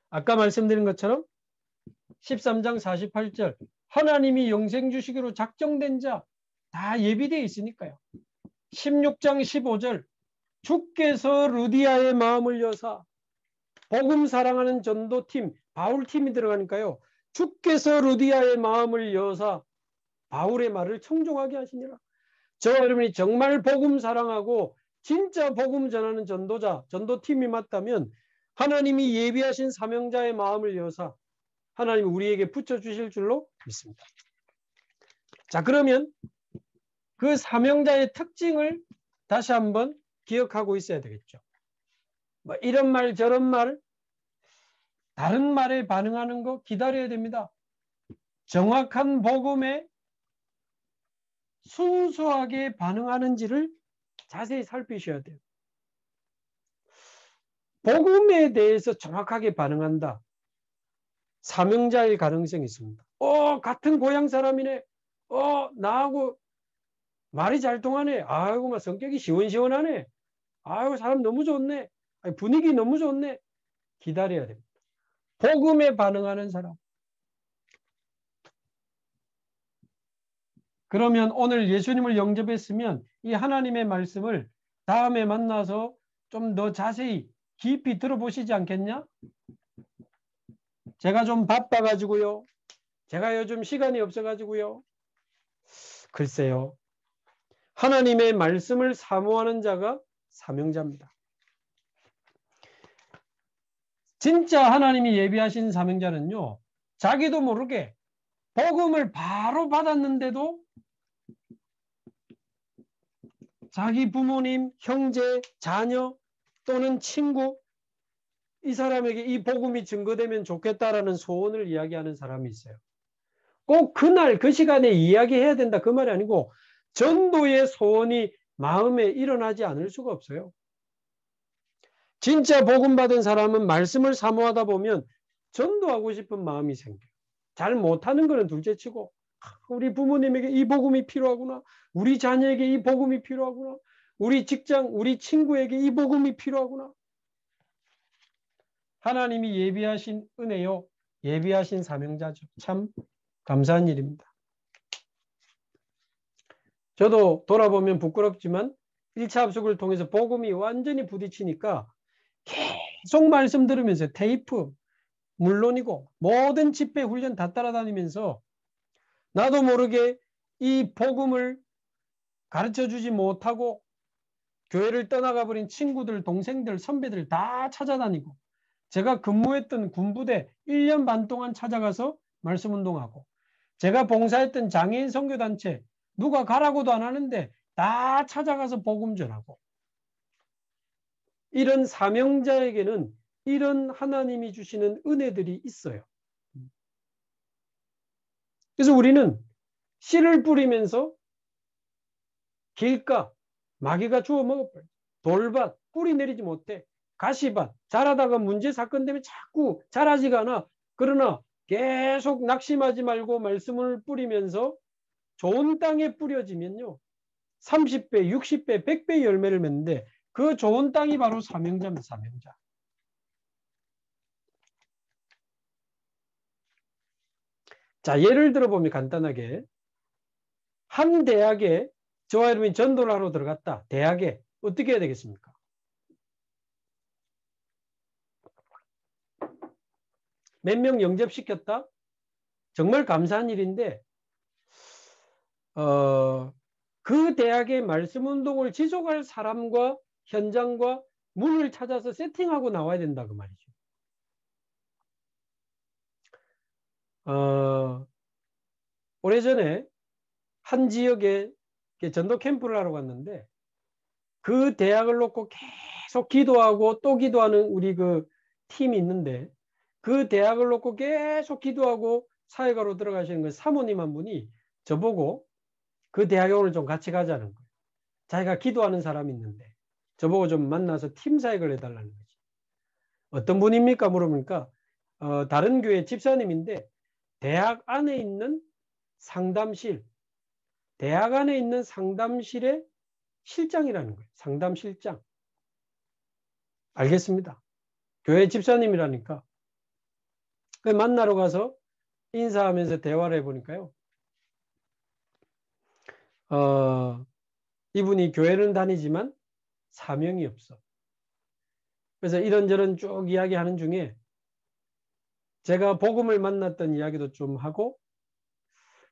아까 말씀드린 것처럼 13장 48절 하나님이 영생 주시기로 작정된 자 다 예비되어 있으니까요. 16장 15절 주께서 루디아의 마음을 여사 복음 사랑하는 전도팀 바울팀이 들어가니까요. 주께서 루디아의 마음을 여사 바울의 말을 청종하게 하시니라. 저와 여러분이 정말 복음 사랑하고 진짜 복음 전하는 전도자, 전도팀이 맞다면 하나님이 예비하신 사명자의 마음을 여사 하나님이 우리에게 붙여주실 줄로 믿습니다. 자, 그러면 그 사명자의 특징을 다시 한번 기억하고 있어야 되겠죠. 뭐 이런 말 저런 말 다른 말에 반응하는 거 기다려야 됩니다. 정확한 복음에 순수하게 반응하는지를 자세히 살피셔야 돼요. 복음에 대해서 정확하게 반응한다. 사명자일 가능성이 있습니다. 같은 고향 사람이네. 나하고 말이 잘 통하네. 아이고, 막 성격이 시원시원하네. 아이고, 사람 너무 좋네. 분위기 너무 좋네. 기다려야 됩니다. 복음에 반응하는 사람. 그러면 오늘 예수님을 영접했으면 이 하나님의 말씀을 다음에 만나서 좀 더 자세히 깊이 들어보시지 않겠냐? 제가 좀 바빠가지고요. 제가 요즘 시간이 없어가지고요. 글쎄요. 하나님의 말씀을 사모하는 자가 사명자입니다. 진짜 하나님이 예비하신 사명자는요. 자기도 모르게 복음을 바로 받았는데도 자기 부모님, 형제, 자녀 또는 친구 이 사람에게 이 복음이 증거되면 좋겠다라는 소원을 이야기하는 사람이 있어요. 꼭 그날 그 시간에 이야기해야 된다 그 말이 아니고 전도의 소원이 마음에 일어나지 않을 수가 없어요. 진짜 복음 받은 사람은 말씀을 사모하다 보면 전도하고 싶은 마음이 생겨요. 잘 못하는 거는 둘째치고 우리 부모님에게 이 복음이 필요하구나. 우리 자녀에게 이 복음이 필요하구나. 우리 직장, 우리 친구에게 이 복음이 필요하구나. 하나님이 예비하신 은혜요. 예비하신 사명자죠. 참 감사한 일입니다. 저도 돌아보면 부끄럽지만 1차 합숙을 통해서 복음이 완전히 부딪히니까 계속 말씀 들으면서 테이프 물론이고 모든 집회 훈련 다 따라다니면서 나도 모르게 이 복음을 가르쳐주지 못하고 교회를 떠나가 버린 친구들, 동생들, 선배들 다 찾아다니고 제가 근무했던 군부대 1년 반 동안 찾아가서 말씀운동하고 제가 봉사했던 장애인 선교단체 누가 가라고도 안 하는데 다 찾아가서 복음 전하고 이런 사명자에게는 이런 하나님이 주시는 은혜들이 있어요. 그래서 우리는 씨를 뿌리면서 길가 마귀가 주워 먹어버려요. 돌밭 뿌리 내리지 못해. 가시밭 자라다가 문제 사건 때문에 자꾸 자라지가 않아. 그러나 계속 낙심하지 말고 말씀을 뿌리면서 좋은 땅에 뿌려지면요. 30배, 60배, 100배 열매를 맺는데 그 좋은 땅이 바로 사명자입니다. 사명자. 자, 예를 들어보면 간단하게 한 대학에 저와 여러분이 전도를 하러 들어갔다. 대학에 어떻게 해야 되겠습니까? 몇 명 영접시켰다? 정말 감사한 일인데 그 대학의 말씀운동을 지속할 사람과 현장과 문을 찾아서 세팅하고 나와야 된다 그 말이죠. 오래전에 한 지역에 전도 캠프를 하러 갔는데 그 대학을 놓고 계속 기도하고 또 기도하는 우리 그 팀이 있는데 그 대학을 놓고 계속 기도하고 사회가로 들어가시는 그 사모님 한 분이 저보고 그 대학에 오늘 좀 같이 가자는 거예요. 자기가 기도하는 사람이 있는데 저보고 좀 만나서 팀 사역을 해달라는 거지. 어떤 분입니까? 물어보니까 다른 교회 집사님인데 대학 안에 있는 상담실, 대학 안에 있는 상담실의 실장이라는 거예요. 상담실장. 알겠습니다. 교회 집사님이라니까. 만나러 가서 인사하면서 대화를 해보니까요. 이분이 교회는 다니지만 사명이 없어. 그래서 이런저런 쭉 이야기하는 중에 제가 복음을 만났던 이야기도 좀 하고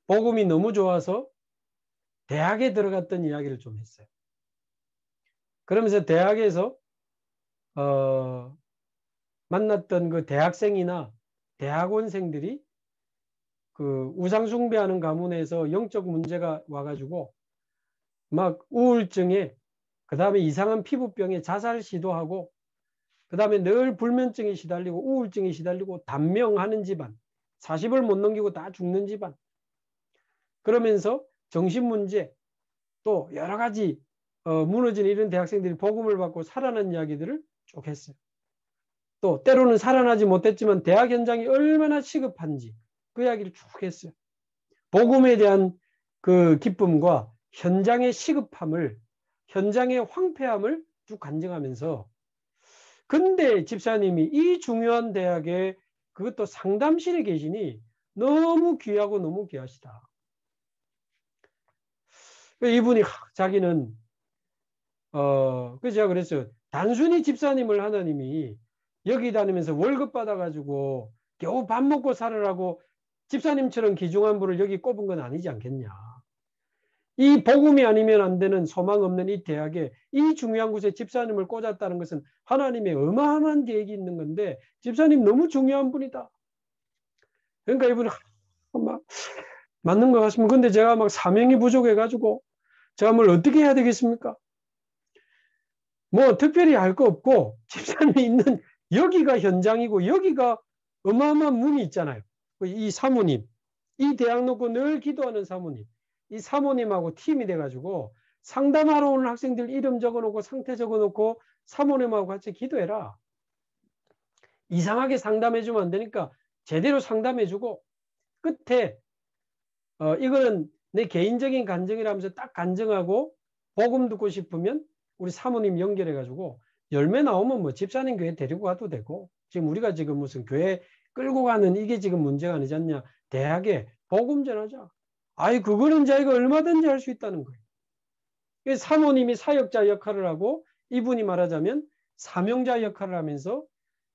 복음이 너무 좋아서 대학에 들어갔던 이야기를 좀 했어요. 그러면서 대학에서 만났던 그 대학생이나 대학원생들이 그 우상숭배하는 가문에서 영적 문제가 와가지고 막 우울증에 그 다음에 이상한 피부병에 자살 시도하고 그 다음에 늘 불면증에 시달리고 우울증에 시달리고 단명하는 집안, 40을 못 넘기고 다 죽는 집안. 그러면서 정신문제 또 여러 가지 무너진 이런 대학생들이 복음을 받고 살아난 이야기들을 쭉 했어요. 또 때로는 살아나지 못했지만 대학 현장이 얼마나 시급한지 그 이야기를 쭉 했어요. 복음에 대한 그 기쁨과 현장의 시급함을, 현장의 황폐함을 쭉 간증하면서 근데 집사님이 이 중요한 대학에 그것도 상담실에 계시니 너무 귀하고 너무 귀하시다. 이분이 자기는 그래서 제가 그랬어요. 단순히 집사님을 하나님이 여기 다니면서 월급 받아가지고 겨우 밥 먹고 살으라고 집사님처럼 귀중한 분을 여기 꼽은 건 아니지 않겠냐. 이 복음이 아니면 안 되는 소망 없는 이 대학에 이 중요한 곳에 집사님을 꽂았다는 것은 하나님의 어마어마한 계획이 있는 건데 집사님 너무 중요한 분이다. 그러니까 이분이 막 맞는 것 같습니다. 근데 제가 막 사명이 부족해가지고 제가 뭘 어떻게 해야 되겠습니까? 뭐 특별히 할 거 없고 집사님이 있는 여기가 현장이고 여기가 어마어마한 문이 있잖아요. 이 사모님, 이 대학 놓고 늘 기도하는 사모님, 이 사모님하고 팀이 돼가지고 상담하러 오는 학생들 이름 적어놓고 상태 적어놓고 사모님하고 같이 기도해라. 이상하게 상담해주면 안 되니까 제대로 상담해주고 끝에 이거는 내 개인적인 간증이라면서 딱 간증하고 복음 듣고 싶으면 우리 사모님 연결해가지고 열매 나오면 뭐 집사님 교회 데리고 가도 되고 지금 우리가 지금 무슨 교회 끌고 가는 이게 지금 문제가 아니지 않냐. 대학에 복음 전하자. 아이 그거는 자기가 얼마든지 할 수 있다는 거예요. 사모님이 사역자 역할을 하고 이분이 말하자면 사명자 역할을 하면서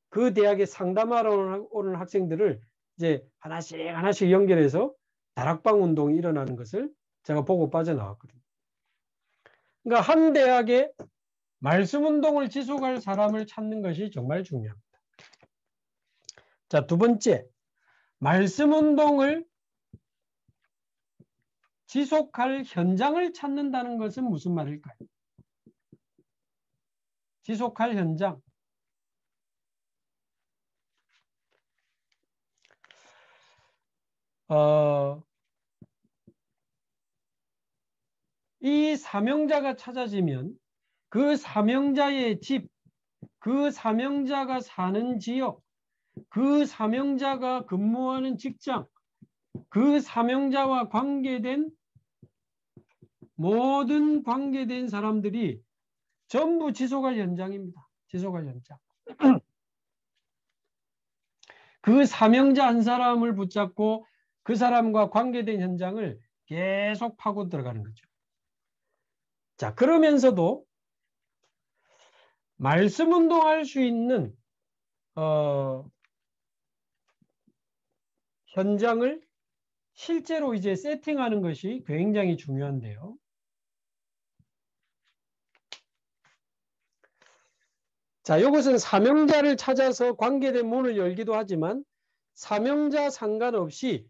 그 대학에 상담하러 오는 학생들을 이제 하나씩 연결해서 다락방 운동이 일어나는 것을 제가 보고 빠져나왔거든요. 그러니까 한 대학에 말씀 운동을 지속할 사람을 찾는 것이 정말 중요합니다. 자, 두 번째, 말씀 운동을 지속할 현장을 찾는다는 것은 무슨 말일까요? 지속할 현장. 이 사명자가 찾아지면 그 사명자의 집, 그 사명자가 사는 지역, 그 사명자가 근무하는 직장, 그 사명자와 관계된 모든 관계된 사람들이 전부 지속할 현장입니다. 지속할 현장. 그 사명자 한 사람을 붙잡고 그 사람과 관계된 현장을 계속 파고 들어가는 거죠. 자, 그러면서도 말씀 운동할 수 있는 현장을 실제로 이제 세팅하는 것이 굉장히 중요한데요. 자, 이것은 사명자를 찾아서 관계된 문을 열기도 하지만 사명자 상관없이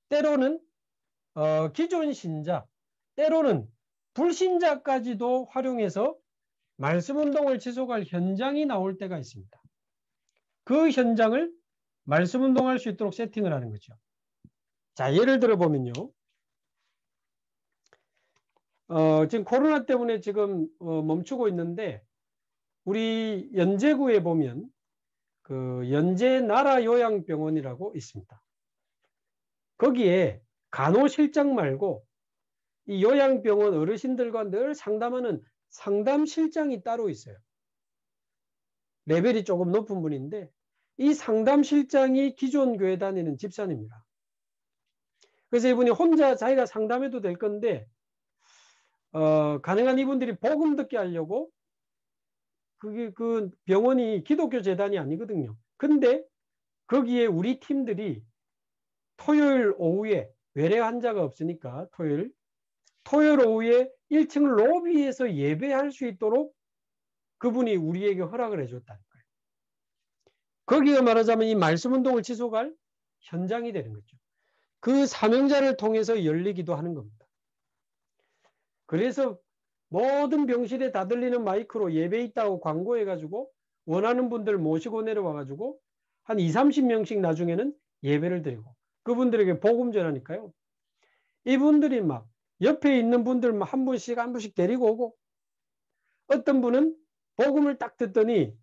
때로는 기존 신자, 때로는 불신자까지도 활용해서 말씀 운동을 지속할 현장이 나올 때가 있습니다. 그 현장을 말씀 운동할 수 있도록 세팅을 하는 거죠. 자, 예를 들어 보면요. 지금 코로나 때문에 지금 멈추고 있는데 우리 연제구에 보면 그 연제나라요양병원이라고 있습니다. 거기에 간호실장 말고 이 요양병원 어르신들과 늘 상담하는 상담실장이 따로 있어요. 레벨이 조금 높은 분인데 이 상담실장이 기존 교회 다니는 집사님입니다. 그래서 이분이 혼자 자기가 상담해도 될 건데 가능한 이분들이 복음 듣게 하려고 그게 그 병원이 기독교 재단이 아니거든요. 근데 거기에 우리 팀들이 토요일 오후에 외래 환자가 없으니까 토요일 오후에 1층 로비에서 예배할 수 있도록 그분이 우리에게 허락을 해줬다는 거예요. 거기가 말하자면 이 말씀 운동을 지속할 현장이 되는 거죠. 그 사명자를 통해서 열리기도 하는 겁니다. 그래서 모든 병실에 다 들리는 마이크로 예배 있다고 광고해가지고 원하는 분들 모시고 내려와가지고 한 20, 30명씩 나중에는 예배를 드리고 그분들에게 복음 전하니까요. 이분들이 막 옆에 있는 분들 한 분씩 데리고 오고 어떤 분은 복음을 딱 듣더니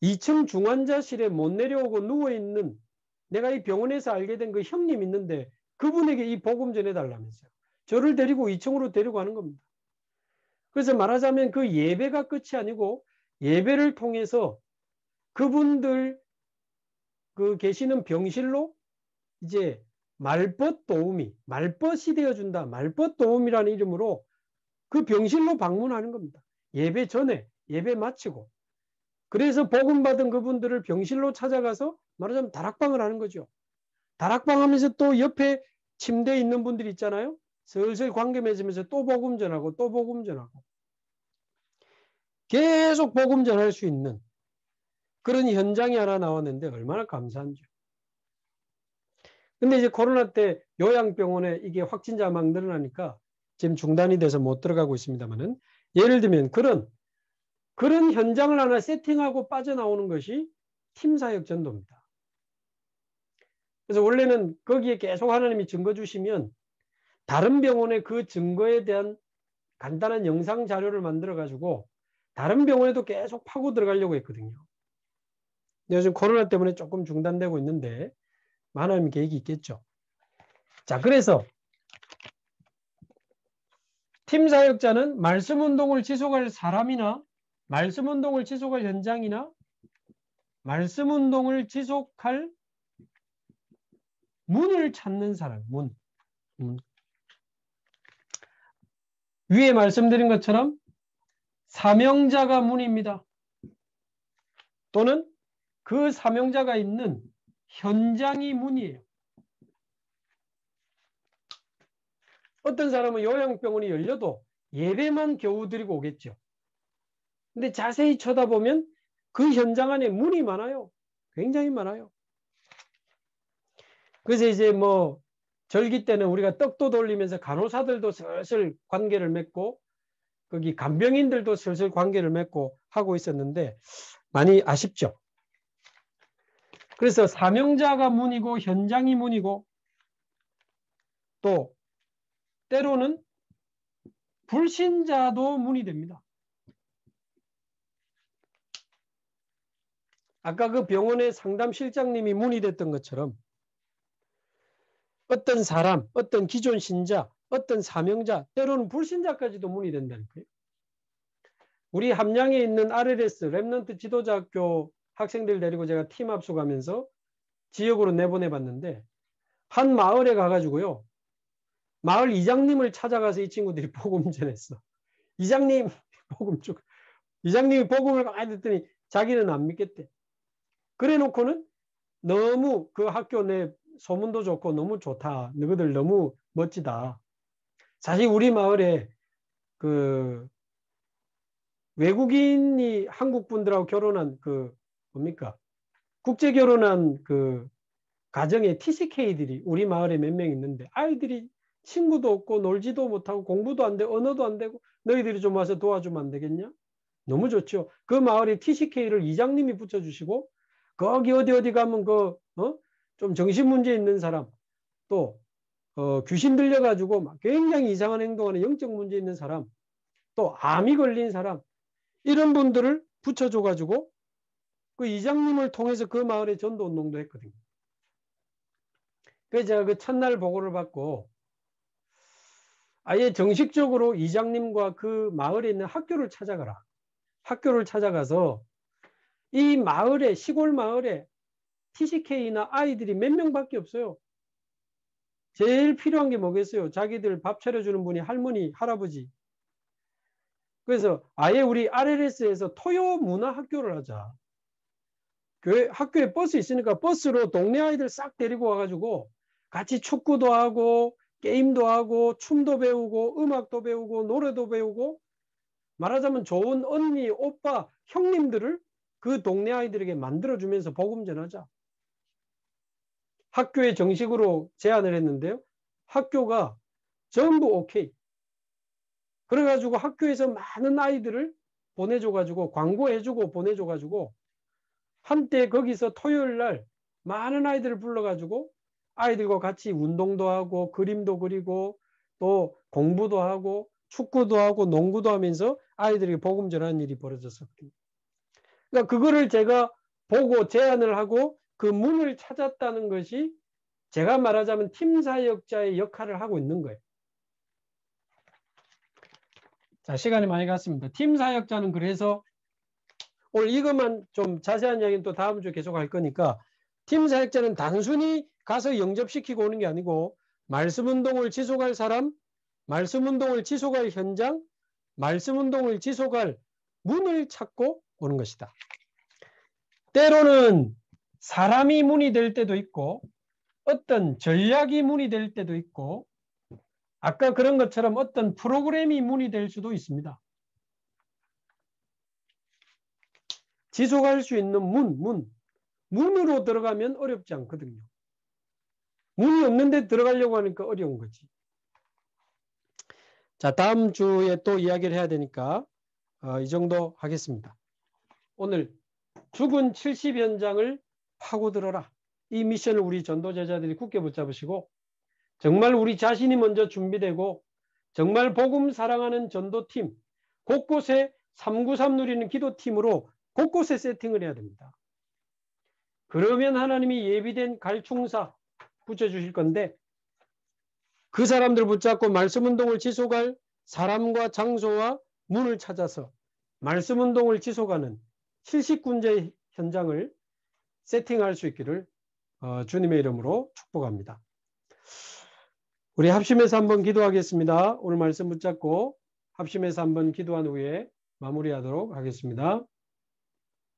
2층 중환자실에 못 내려오고 누워있는 내가 이 병원에서 알게 된 그 형님 있는데 그분에게 이 복음 전해달라면서요. 저를 데리고 2층으로 데리고 가는 겁니다. 그래서 말하자면 그 예배가 끝이 아니고 예배를 통해서 그분들 그 계시는 병실로 이제 말벗 도우미, 말벗이 되어준다. 말벗 도우미라는 이름으로 그 병실로 방문하는 겁니다. 예배 전에, 예배 마치고. 그래서 복음 받은 그분들을 병실로 찾아가서 말하자면 다락방을 하는 거죠. 다락방 하면서 또 옆에 침대에 있는 분들 있잖아요. 슬슬 관계 맺으면서 또 복음 전하고 또 복음 전하고. 계속 복음 전할 수 있는 그런 현장이 하나 나왔는데 얼마나 감사한지요. 근데 이제 코로나 때 요양병원에 이게 확진자 막 늘어나니까 지금 중단이 돼서 못 들어가고 있습니다만은 예를 들면 그런 현장을 하나 세팅하고 빠져나오는 것이 팀사역 전도입니다. 그래서 원래는 거기에 계속 하나님이 증거 주시면 다른 병원에 그 증거에 대한 간단한 영상 자료를 만들어 가지고 다른 병원에도 계속 파고 들어가려고 했거든요. 요즘 코로나 때문에 조금 중단되고 있는데 하나님 계획이 있겠죠. 자, 그래서 팀 사역자는 말씀 운동을 지속할 사람이나 말씀 운동을 지속할 현장이나 말씀 운동을 지속할 문을 찾는 사람, 문. 위에 말씀드린 것처럼 사명자가 문입니다. 또는 그 사명자가 있는 현장이 문이에요. 어떤 사람은 요양병원이 열려도 예배만 겨우 드리고 오겠죠. 근데 자세히 쳐다보면 그 현장 안에 문이 많아요. 굉장히 많아요. 그래서 이제 뭐 절기 때는 우리가 떡도 돌리면서 간호사들도 슬슬 관계를 맺고 거기 간병인들도 슬슬 관계를 맺고 하고 있었는데 많이 아쉽죠. 그래서 사명자가 문이고 현장이 문이고 또 때로는 불신자도 문이 됩니다. 아까 그 병원의 상담실장님이 문이 됐던 것처럼 어떤 사람, 어떤 기존 신자, 어떤 사명자, 때로는 불신자까지도 문이 된다는 거예요. 우리 함양에 있는 RLS, 렘넌트 지도자학교 학생들 데리고 제가 팀 합숙하면서 지역으로 내보내봤는데 한 마을에 가가지고요. 마을 이장님을 찾아가서 이 친구들이 복음 전했어. 이장님, 복음 쭉. 이장님이 복음을 많이 듣더니 자기는 안 믿겠대. 그래 놓고는 너무 그 학교 내 소문도 좋고 너무 좋다. 너희들 너무 멋지다. 사실 우리 마을에 그 외국인이 한국 분들하고 결혼한 그 뭡니까? 국제 결혼한 그 가정의 TCK들이 우리 마을에 몇 명 있는데 아이들이 친구도 없고 놀지도 못하고 공부도 안 되고 언어도 안 되고 너희들이 좀 와서 도와주면 안 되겠냐? 너무 좋죠. 그 마을에 TCK를 이장님이 붙여주시고 거기 어디 가면 좀 정신 문제 있는 사람 또 귀신 들려가지고 막 굉장히 이상한 행동하는 영적 문제 있는 사람, 또 암이 걸린 사람, 이런 분들을 붙여줘가지고 그 이장님을 통해서 그 마을에 전도 운동도 했거든요. 그래서 제가 그 첫날 보고를 받고 아예 정식적으로 이장님과 그 마을에 있는 학교를 찾아가라. 학교를 찾아가서 이 마을에, 시골 마을에 TCK나 아이들이 몇 명밖에 없어요. 제일 필요한 게 뭐겠어요? 자기들 밥 차려주는 분이 할머니, 할아버지. 그래서 아예 우리 RLS에서 토요 문화 학교를 하자. 학교에 버스 있으니까 버스로 동네 아이들 싹 데리고 와가지고 같이 축구도 하고 게임도 하고 춤도 배우고 음악도 배우고 노래도 배우고 말하자면 좋은 언니, 오빠, 형님들을 그 동네 아이들에게 만들어주면서 복음 전하자. 학교에 정식으로 제안을 했는데요. 학교가 전부 오케이. 그래가지고 학교에서 많은 아이들을 보내줘가지고 광고해주고 보내줘가지고 한때 거기서 토요일 날 많은 아이들을 불러가지고 아이들과 같이 운동도 하고 그림도 그리고 또 공부도 하고 축구도 하고 농구도 하면서 아이들에게 복음 전하는 일이 벌어졌었거든요. 그러니까 그거를 제가 보고 제안을 하고 그 문을 찾았다는 것이 제가 말하자면 팀 사역자의 역할을 하고 있는 거예요. 자, 시간이 많이 갔습니다. 팀 사역자는 그래서 오늘 이것만 좀 자세한 이야기는 또 다음 주에 계속 할 거니까 팀 사역자는 단순히 가서 영접시키고 오는 게 아니고 말씀 운동을 지속할 사람, 말씀 운동을 지속할 현장, 말씀 운동을 지속할 문을 찾고 오는 것이다. 때로는 사람이 문이 될 때도 있고 어떤 전략이 문이 될 때도 있고 아까 그런 것처럼 어떤 프로그램이 문이 될 수도 있습니다. 지속할 수 있는 문으로 들어가면 어렵지 않거든요. 문이 없는데 들어가려고 하니까 어려운 거지. 자, 다음 주에 또 이야기를 해야 되니까 이 정도 하겠습니다. 오늘 죽은 70현장을 파고들어라. 이 미션을 우리 전도제자들이 굳게 붙잡으시고 정말 우리 자신이 먼저 준비되고 정말 복음 사랑하는 전도팀, 곳곳에 393 누리는 기도팀으로 곳곳에 세팅을 해야 됩니다. 그러면 하나님이 예비된 갈충사 붙여주실 건데 그 사람들 붙잡고 말씀 운동을 지속할 사람과 장소와 문을 찾아서 말씀 운동을 지속하는 70군제 현장을 세팅할 수 있기를 주님의 이름으로 축복합니다. 우리 합심해서 한번 기도하겠습니다. 오늘 말씀 붙잡고 합심해서 한번 기도한 후에 마무리하도록 하겠습니다.